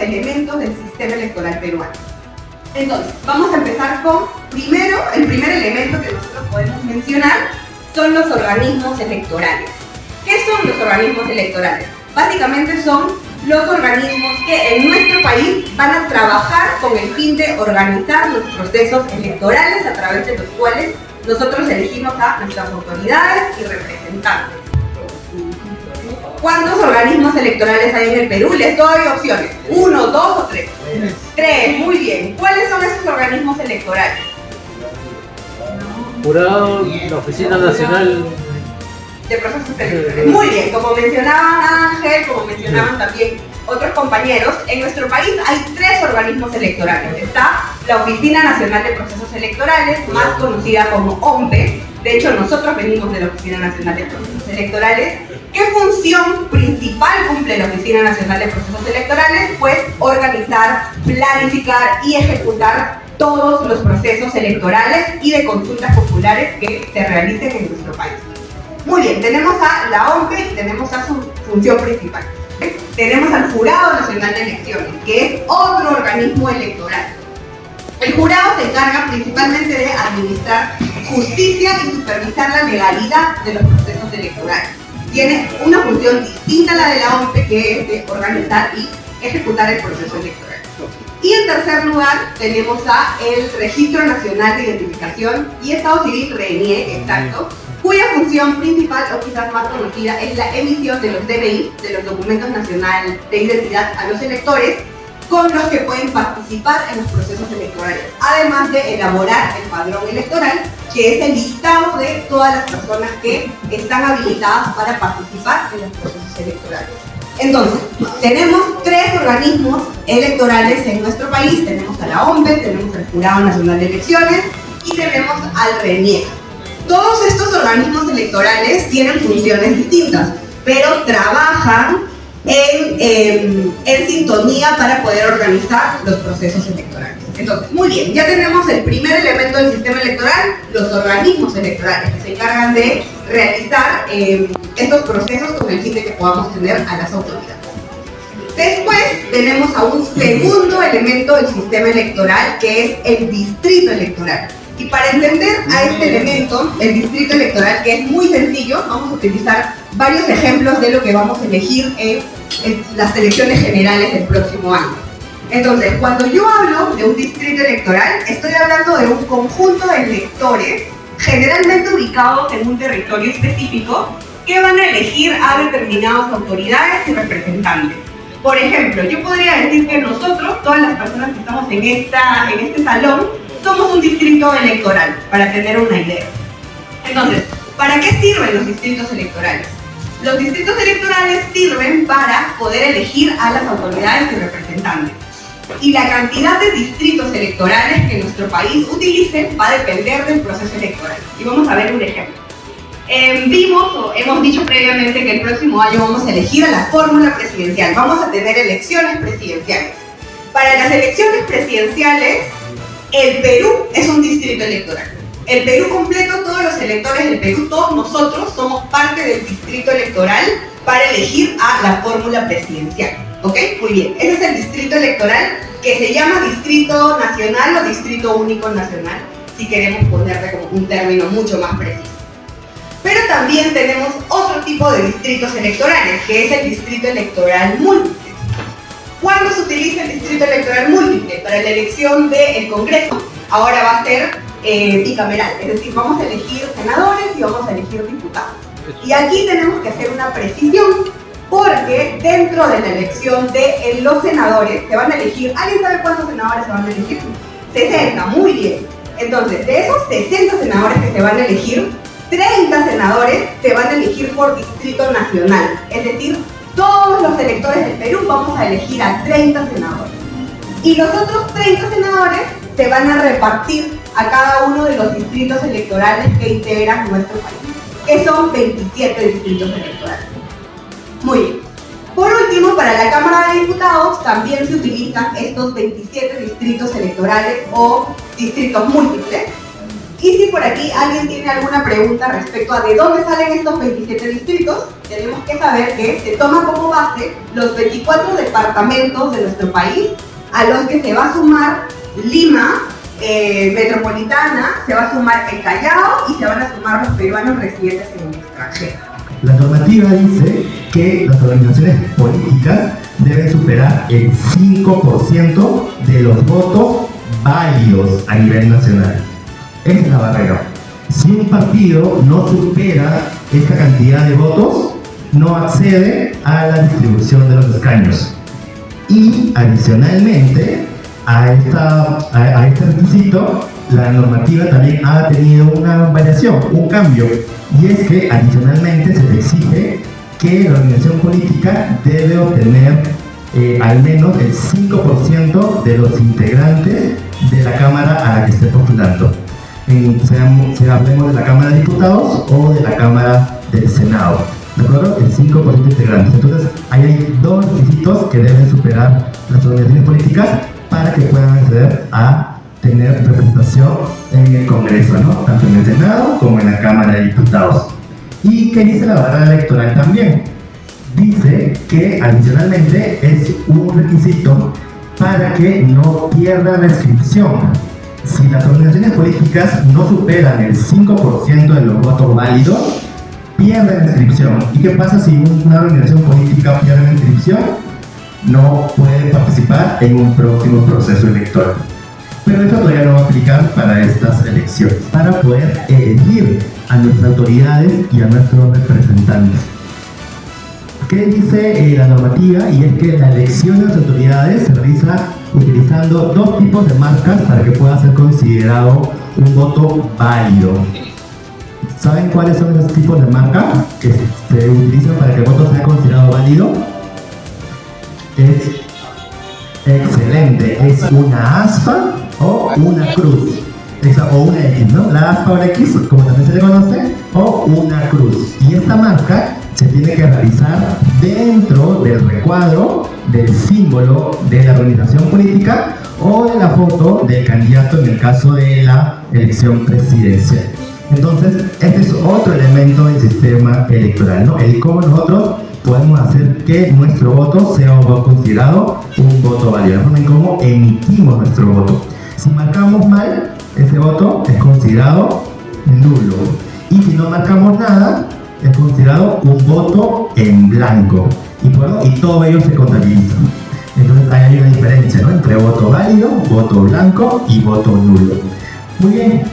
elementos del sistema electoral peruano. Entonces, vamos a empezar con, primero, el primer elemento que nosotros podemos mencionar son los organismos electorales. ¿Qué son los organismos electorales? Básicamente son los organismos que en nuestro país van a trabajar con el fin de organizar los procesos electorales a través de los cuales nosotros elegimos a nuestras autoridades y representantes. ¿Cuántos organismos electorales hay en el Perú? Les doy opciones. 1, 2 o 3. 3, muy bien. ¿Cuáles son esos organismos electorales? Jurado, la Oficina Nacional de Procesos Electorales. Muy bien, como mencionaba Ángel, como mencionaban también otros compañeros, en nuestro país hay 3 organismos electorales. Está la Oficina Nacional de Procesos Electorales, más conocida como OMPE. De hecho, nosotros venimos de la Oficina Nacional de Procesos Electorales. ¿Qué función principal cumple la Oficina Nacional de Procesos Electorales? Pues organizar, planificar y ejecutar todos los procesos electorales y de consultas populares que se realicen en nuestro país. Muy bien, tenemos a la OMPE y tenemos a su función principal. Tenemos al Jurado Nacional de Elecciones, que es otro organismo electoral. El jurado se encarga principalmente de administrar justicia y supervisar la legalidad de los procesos electorales. Tiene una función distinta a la de la OMPE, que es de organizar y ejecutar el proceso electoral. Y en tercer lugar tenemos a el Registro Nacional de Identificación y Estado Civil, RENIE, exacto, cuya función principal o quizás más conocida es la emisión de los DNI, de los documentos nacionales de identidad a los electores, con los que pueden participar en los procesos electorales, además de elaborar el padrón electoral, que es el listado de todas las personas que están habilitadas para participar en los procesos electorales. Entonces, tenemos 3 organismos electorales en nuestro país. Tenemos a la OMPE, tenemos al Jurado Nacional de Elecciones y tenemos al RENIE. Todos estos organismos electorales tienen funciones distintas, pero trabajan en sintonía para poder organizar los procesos electorales. Entonces, muy bien, ya tenemos el primer elemento del sistema electoral, los organismos electorales, que se encargan de realizar estos procesos con el fin de que podamos tener a las autoridades. Después tenemos a un segundo elemento del sistema electoral, que es el distrito electoral. Y para entender a este elemento, el distrito electoral, que es muy sencillo, vamos a utilizar varios ejemplos de lo que vamos a elegir en las elecciones generales del próximo año. Entonces, cuando yo hablo de un distrito electoral, estoy hablando de un conjunto de electores, generalmente ubicados en un territorio específico, que van a elegir a determinadas autoridades y representantes. Por ejemplo, yo podría decir que nosotros, todas las personas que estamos en este salón, somos un distrito electoral, para tener una idea. Entonces, ¿para qué sirven los distritos electorales? Los distritos electorales sirven para poder elegir a las autoridades y representantes. Y la cantidad de distritos electorales que nuestro país utilice va a depender del proceso electoral. Y vamos a ver un ejemplo. Hemos dicho previamente que el próximo año vamos a elegir a la fórmula presidencial. Vamos a tener elecciones presidenciales. Para las elecciones presidenciales, el Perú es un distrito electoral. El Perú completo, todos los electores del Perú, todos nosotros somos parte del distrito electoral para elegir a la fórmula presidencial. ¿Ok? Muy bien. Ese es el distrito electoral, que se llama Distrito Nacional o Distrito Único Nacional, si queremos ponerle como un término mucho más preciso. Pero también tenemos otro tipo de distritos electorales, que es el distrito electoral múltiple. ¿Cuándo se utiliza el distrito electoral múltiple? Para la elección del Congreso. Ahora va a ser bicameral, es decir, vamos a elegir senadores y vamos a elegir diputados. Y aquí tenemos que hacer una precisión, porque dentro de la elección de los senadores se van a elegir, ¿alguien sabe cuántos senadores se van a elegir? 60, muy bien. Entonces, de esos 60 senadores que se van a elegir, 30 senadores se van a elegir por distrito nacional, es decir, todos los electores del Perú vamos a elegir a 30 senadores. Y los otros 30 senadores se van a repartir a cada uno de los distritos electorales que integran nuestro país, que son 27 distritos electorales. Muy bien. Por último, para la Cámara de Diputados también se utilizan estos 27 distritos electorales o distritos múltiples. Y si por aquí alguien tiene alguna pregunta respecto a de dónde salen estos 27 distritos, tenemos que saber que se toma como base los 24 departamentos de nuestro país, a los que se va a sumar Lima, metropolitana, se va a sumar el Callao y se van a sumar los peruanos residentes en el extranjero. La normativa dice que las organizaciones políticas deben superar el 5% de los votos válidos a nivel nacional. Esa es la barrera. Si un partido no supera esta cantidad de votos, no accede a la distribución de los escaños. Y adicionalmente a este requisito, la normativa también ha tenido una variación, un cambio, y es que adicionalmente se le exige que la organización política debe obtener al menos el 5% de los integrantes de la Cámara a la que esté postulando. Hablemos de la Cámara de Diputados o de la Cámara del Senado, ¿de acuerdo? El 5% de integrantes. Entonces, ahí hay dos requisitos que deben superar las organizaciones políticas para que puedan acceder a tener representación en el Congreso, ¿no? Tanto en el Senado como en la Cámara de Diputados. ¿Y qué dice la barrera electoral también? Dice que adicionalmente es un requisito para que no pierda la inscripción. Si las organizaciones políticas no superan el 5% de los votos válidos, pierden la inscripción. ¿Y qué pasa si una organización política pierde la inscripción? No puede participar en un próximo proceso electoral. Pero eso todavía no va a aplicar para estas elecciones, para poder elegir a nuestras autoridades y a nuestros representantes. ¿Qué dice la normativa? Y es que la elección de las autoridades se realiza utilizando dos tipos de marcas para que pueda ser considerado un voto válido. ¿Saben cuáles son esos tipos de marcas que se utilizan para que el voto sea considerado válido? Es excelente, es una aspa o una cruz, o una X, ¿no? La aspa o la X, como también se le conoce, o una cruz. Y esta marca se tiene que realizar dentro del recuadro del símbolo de la organización política o de la foto del candidato en el caso de la elección presidencial. Entonces, este es otro elemento del sistema electoral, ¿no? El cómo nosotros podemos hacer que nuestro voto sea considerado un voto válido, la forma en cómo emitimos nuestro voto. Si marcamos mal, ese voto es considerado nulo. Y si no marcamos nada, es considerado un voto en blanco. Y todo ello se contabiliza. Entonces hay una diferencia, ¿no? Entre voto válido, voto blanco y voto nulo. Muy bien.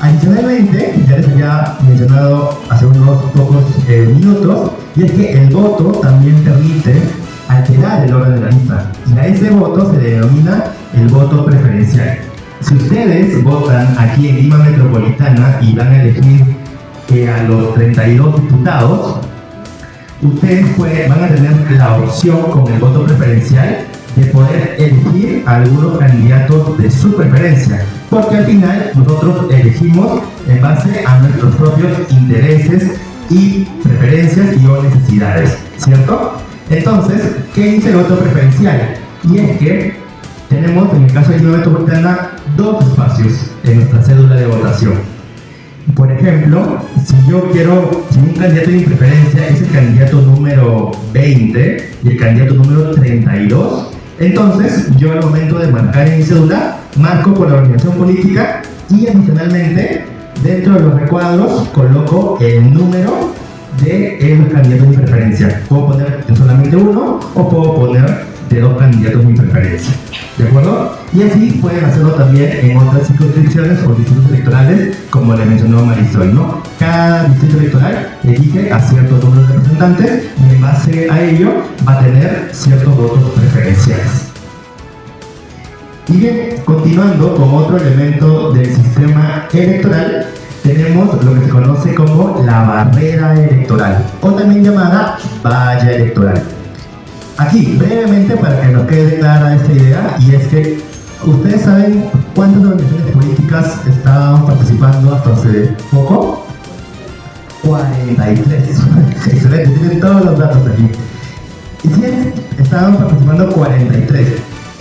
Adicionalmente, ya les había mencionado hace unos pocos minutos, y es que el voto también permite alterar el orden de la lista. Y a ese voto se le denomina el voto preferencial. Si ustedes votan aquí en Lima Metropolitana y van a elegir a los 32 diputados, ustedes van a tener la opción con el voto preferencial de poder elegir a algunos candidatos de su preferencia, porque al final nosotros elegimos en base a nuestros propios intereses y preferencias y o necesidades, ¿cierto? Entonces, ¿qué dice el voto preferencial? Y es que tenemos, en el caso de Lima Metropolitana, dos espacios en nuestra cédula de votación. Por ejemplo, si un candidato de mi preferencia es el candidato número 20 y el candidato número 32, entonces yo al momento de marcar en mi cédula, marco por la organización política y adicionalmente dentro de los recuadros coloco el número de los candidatos de mi preferencia. Puedo poner solamente uno o puedo poner de dos candidatos de mi preferencia. ¿De acuerdo? Y así pueden hacerlo también en otras circunscripciones o distritos electorales, como le mencionó Marisol, ¿no? Cada distrito electoral elige a ciertos números de representantes y en base a ello va a tener ciertos votos preferenciales. Y bien, continuando con otro elemento del sistema electoral, tenemos lo que se conoce como la barrera electoral, o también llamada valla electoral. Aquí, brevemente, para que nos quede clara esta idea, y es que ustedes saben cuántas organizaciones políticas estaban participando hasta hace poco. 43. Excelente, tienen todos los datos aquí. Y sí, estaban participando 43.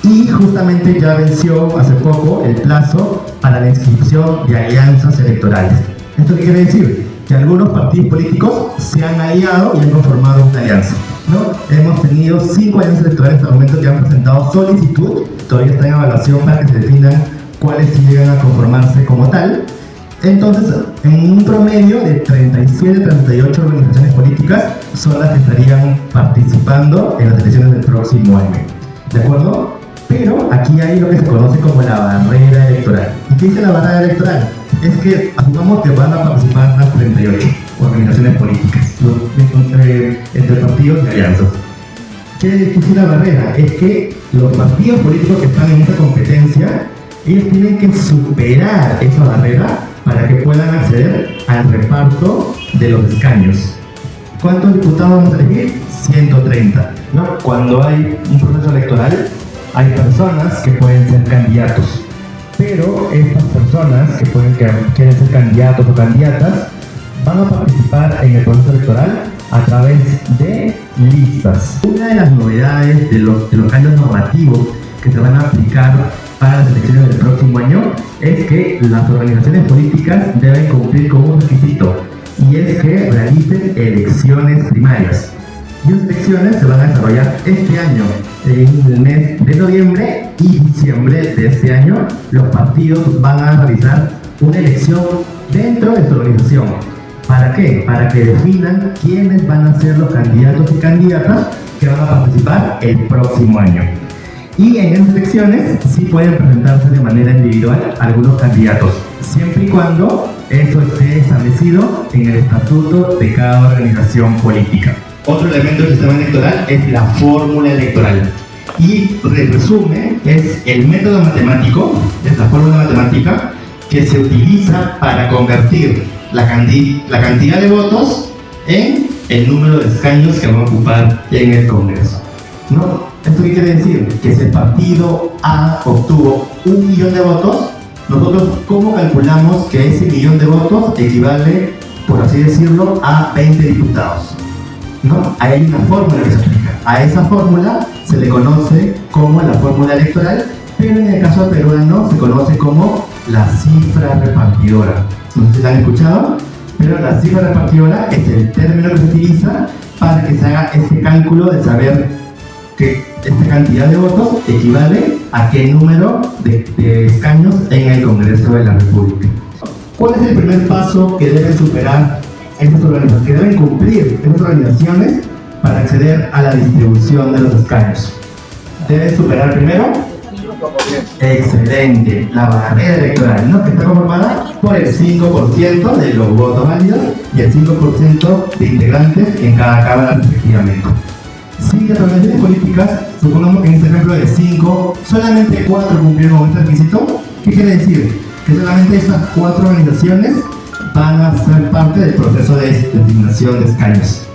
Y justamente ya venció hace poco el plazo para la inscripción de alianzas electorales. ¿Esto qué quiere decir? Que algunos partidos políticos se han aliado y han conformado una alianza, ¿no? Hemos tenido 5 alianzas electorales hasta el momento que han presentado solicitud, todavía está en evaluación para que se definan cuáles sí llegan a conformarse como tal. Entonces, en un promedio de 37-38 organizaciones políticas son las que estarían participando en las elecciones del próximo año, ¿de acuerdo? Pero aquí hay lo que se conoce como la barrera electoral. ¿Y qué dice la barrera electoral? Es que asumamos que van a participar las 38 organizaciones políticas entre partidos y alianzas. ¿Qué dice la barrera? Es que los partidos políticos que están en esta competencia, ellos tienen que superar esa barrera para que puedan acceder al reparto de los escaños. ¿Cuántos diputados vamos a elegir? 130, ¿no? Cuando hay un proceso electoral, hay personas que pueden ser candidatos, pero estas personas que quieren ser candidatos o candidatas van a participar en el proceso electoral a través de listas. Una de las novedades de los cambios normativos que se van a aplicar para las elecciones del próximo año es que las organizaciones políticas deben cumplir con un requisito, y es que realicen elecciones primarias. Y las elecciones se van a desarrollar este año, en el mes de noviembre y diciembre de este año. Los partidos van a realizar una elección dentro de su organización. ¿Para qué? Para que definan quiénes van a ser los candidatos y candidatas que van a participar el próximo año. Y en esas elecciones sí pueden presentarse de manera individual algunos candidatos, siempre y cuando eso esté establecido en el estatuto de cada organización política. Otro elemento del sistema electoral es la fórmula electoral. Y en resumen, es el método matemático, es la fórmula matemática que se utiliza para convertir la cantidad de votos en el número de escaños que van a ocupar en el Congreso, ¿no? ¿Esto qué quiere decir? Que si el partido A obtuvo 1 millón de votos, nosotros ¿cómo calculamos que ese millón de votos equivale, por así decirlo, a 20 diputados? ¿No? Ahí hay una fórmula que se aplica. A esa fórmula se le conoce como la fórmula electoral, pero en el caso peruano se conoce como la cifra repartidora. No sé si la han escuchado, pero la cifra repartidora es el término que se utiliza para que se haga ese cálculo de saber que esta cantidad de votos equivale a qué número de escaños en el Congreso de la República. ¿Cuál es el primer paso que deben superar estas organizaciones, que deben cumplir estas organizaciones para acceder a la distribución de los escaños? Deben superar primero, excelente, la barrera electoral, ¿no? Que está conformada por el 5% de los votos válidos y el 5% de integrantes en cada cámara respectivamente. Si las organizaciones políticas, supongamos que en este ejemplo de 5, solamente 4 cumplieron con este requisito, ¿qué quiere decir? Que solamente esas 4 organizaciones van a ser parte del proceso de designación de escaños.